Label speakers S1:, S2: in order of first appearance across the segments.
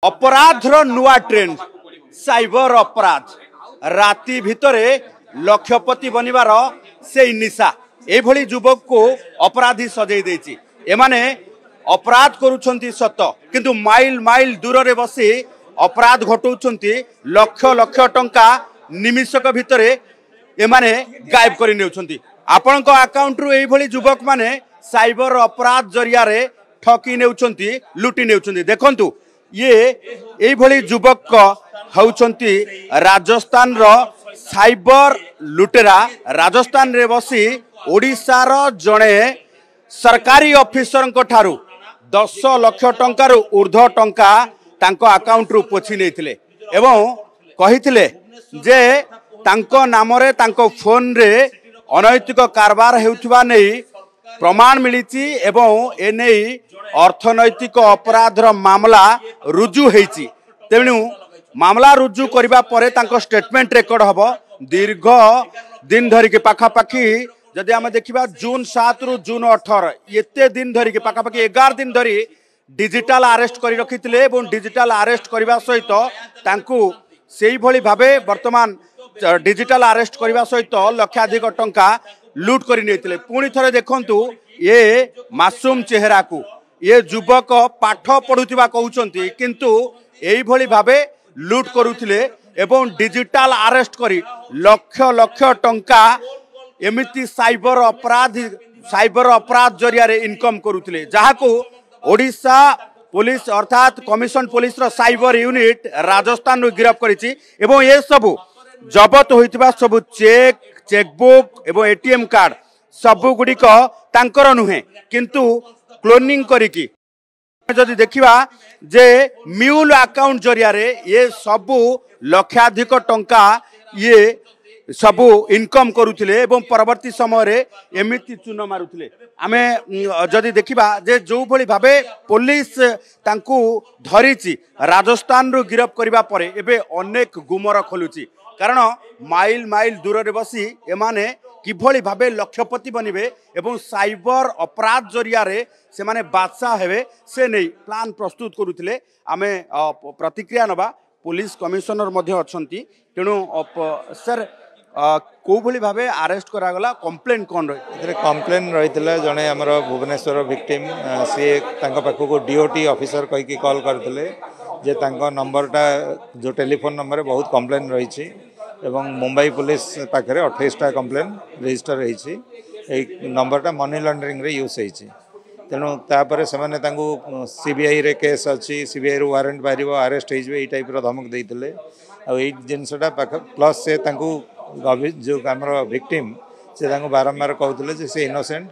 S1: अपराधर नुआ trend cyber अपराध राति भितरे लक्षपति बनिबार से निशा एभली युवक को अपराधी सजई देछि। एमाने अपराध करूछंती सत किंतु माइल माइल दूर रे बसी अपराध घटौछंती लक्ष लक्ष टंका निमिषक भितरे एमाने गायब करि नेउछंती। आपनक अकाउंट रु एभली युवक माने साइबर अपराध जरिया रे ठकी नेउछंती लुटी नेउछंती। देखंतु ये एभली युवक हौछंती राजस्थान रो साइबर लुटेरा। राजस्थान रे बसी ओडिशार जणे सरकारी ऑफिसर ठारू 10 लाख टंकार ऊर्ध्व टंका तांको अकाउंट रु पोछि नेथिले एवं कहिथिले जे तांको नामरे तांको फोन रे अनैतिक कारबार हेउथबा नै प्रमाण मिलिछि एवं एने अर्थनैतिक अपराधर मामला रुजु हेछि। तेणु मामला रुजु करिबा परे तांको स्टेटमेंट रेकर्ड हबो। दीर्घ दिन धरी के पाखापाखी जदि आम देखा जून 7 रु जून 18 एते दिन धरी के पाखापाखी 11 दिन धरी डिजिटल अरेस्ट करी रखिथिले एवं डिजिटल अरेस्ट करबा सहित तांकू सेही भली भाबे वर्तमान डिजिटल अरेस्ट करबा सहित लक्षाधिक टंका लूट करी नेथिले। पुणी थरे देखंतु ये मासूम चेहरा को ये युवक पाठ पढुथिबा कहउचंती किंतु एही भली भाबे लूट करूथिले एवं डिजिटल अरेस्ट करी लक्ष लक्ष टंका एमिति साइबर अपराध जरिया रे इनकम करूथिले जहाको ओडिशा पुलिस अर्थात कमिशन पुलिस रो साइबर यूनिट राजस्थान रो गिरफ्त करिछि एवं ये सब जबत होइतिबा सब चेकबुक एवं एटीएम कार्ड सबु गुडिक तांकर नुहे किंतु क्लोनिंग करिकि जदि देखिबा जे म्यूल अकाउंट जरिया रे ये सबु लक्षाधिक टंका ये सबु इनकम करूथिले एवं परवर्ती समय रे एमिति चून मारुथिले। आमे जदि देखिबा जे जो भली भाबे पुलिस तांकू धरिछि राजस्थान रु गिरफ्त करिबा परे एबे अनेक गुमर खोलुछि कारण माइल माइल दूर रे बसी एमाने किभली भाबे लक्षपति बनिबे एवं साइबर अपराध जरिया रे से माने बादशाह हेबे से नै प्लान प्रस्तुत करूथिले। आमे प्रतिक्रिया नबा पुलिस कमिशनर मध्ये अछंती तेणु सर को भली भाबे अरेस्ट करा गला कंप्लेंट कोन रही
S2: कंप्लेन रही जड़े आमर भुवनेश्वर विक्टिम सी पाखक डीओटी ऑफिसर कहीकि कॉल करते जे नंबरटा जो टेलीफोन नंबर बहुत कंप्लेन रही एवं मुंबई पुलिस पाखे 28टा कंप्लेन रजिस्टर रही नंबरटा मनी लॉन्ड्रिंग रे यूज होती तेणु तापर से सीबीआई रे केस अच्छी सीबीआई रू वारंट बाहर अरेस्ट हो टाइप धमक देते आई जिनसटा प्लस से जो आमर विक्टिम से बारंबार कहते से इनोसेंट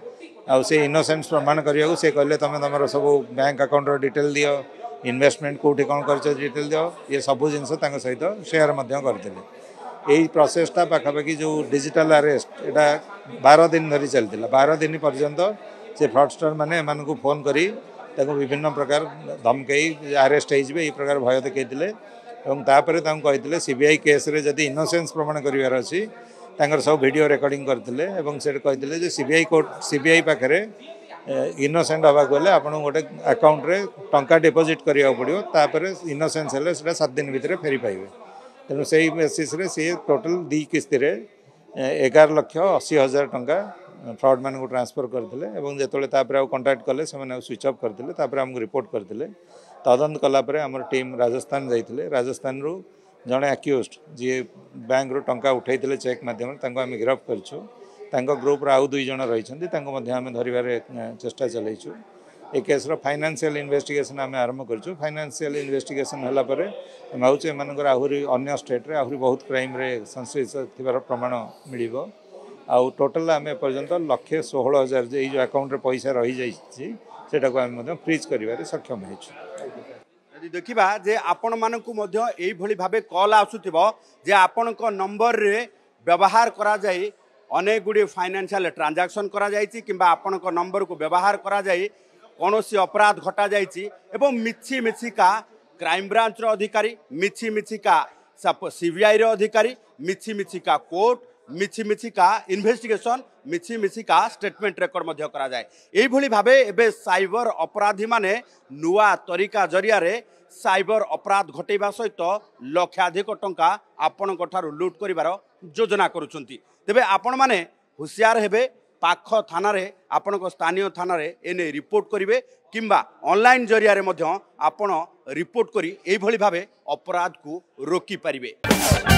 S2: आउ से इनोसेंस प्रमाण करने से कहले तुम तुम सब बैंक अकाउंट डिटेल दियो इन्वेस्टमेंट कौटी कौन कर डिटेल दियो ये सब जिनस सहित शेयर करते यही प्रोसेसटा पाखापाखि जो डिजिटल अरेस्ट यहाँ 12 दिन धरी चलती 12 दिन पर्यंत से फ्रॉडस्टर माने एमानकु फोन करी विभिन्न प्रकार धमकई अरेस्ट हो प्रकार भय देखते और तापर कहते सीबीआई केस रे जदि इनोसेंस प्रमाण करार अच्छी सब वीडियो रिकॉर्डिंग करते से कहते सीबीआई पाखे इनोसेंट हवा गले आप गोटे अकाउंट रे टंका डिपोजिट करा पड़ो तापर इनोसेंस हेले 7 दिन भितर फेरी पाइबे तेणु से बेसीस सी टोटाल 2 किस्ती 11,80,000 टंका फ्रॉड मान को ट्रांसफर करते जो कंटाक्ट कले से स्विच ऑफ करते आमको रिपोर्ट करते तदंत कलापर आम टीम राजस्थान जाइए राजस्थान रु जड़े अक्यूज्ड जी बैंक रु टंका उठाई चेक मध्यम आम गिरफ्त कर ग्रुप आउ 2 जन रही आम धरवे चेष्टा चलैचु ए केस फाइनेंशियल इन्वेस्टिगेशन आम आरंभ कर फाइनेंशियल इन्वेस्टिगेशन होगापर भावुँ एम आहरी अन्य स्टेट रे आहरी बहुत क्राइम रे संश्लिष्ट थिबार प्रमाण मिल आउ टोटाल आम एपर्यंत 1,16,000 जो अकाउंट रे पैसा रही जाटा को आम फ्रीज कर सक्षम हो।
S1: देखा जे आपण मानकु मध्य एई भली भाबे कॉल आसुथिबो जे आपणक नंबर रे व्यवहार करा जाई अनेक गुडी फाइनेंशियल ट्रांजैक्शन करा जाईची किंबा आपणक नंबर को व्यवहार करा जाई कोनोसी अपराध घटा जाईची एवं मिछि मिछिका क्राइम ब्रांच रो अधिकारी मिछि मिछिका सीबीआई रो अधिकारी मिछि मिछिका कोर्ट मिछि मिछिका इन्वेस्टिगेशन मिछि मिछिका स्टेटमेंट रेकर्ड मध्य करा जाए। एई भली भाबे एबे साइबर अपराधी माने नुआ तरीका जरिया रे साइबर अपराध घटेबा सहित लक्षाधिक टंका आपण लुट करिवार योजना करुछंती। तेबे आपण माने हुशियार हेबे, पाख थाना रे आपण स्थानीय थाना रे एने रिपोर्ट करिवे किंबा ऑनलाइन जरिया रे मध्य आपण रिपोर्ट करी एई भली भाबे अपराध को रोकी पारिबे।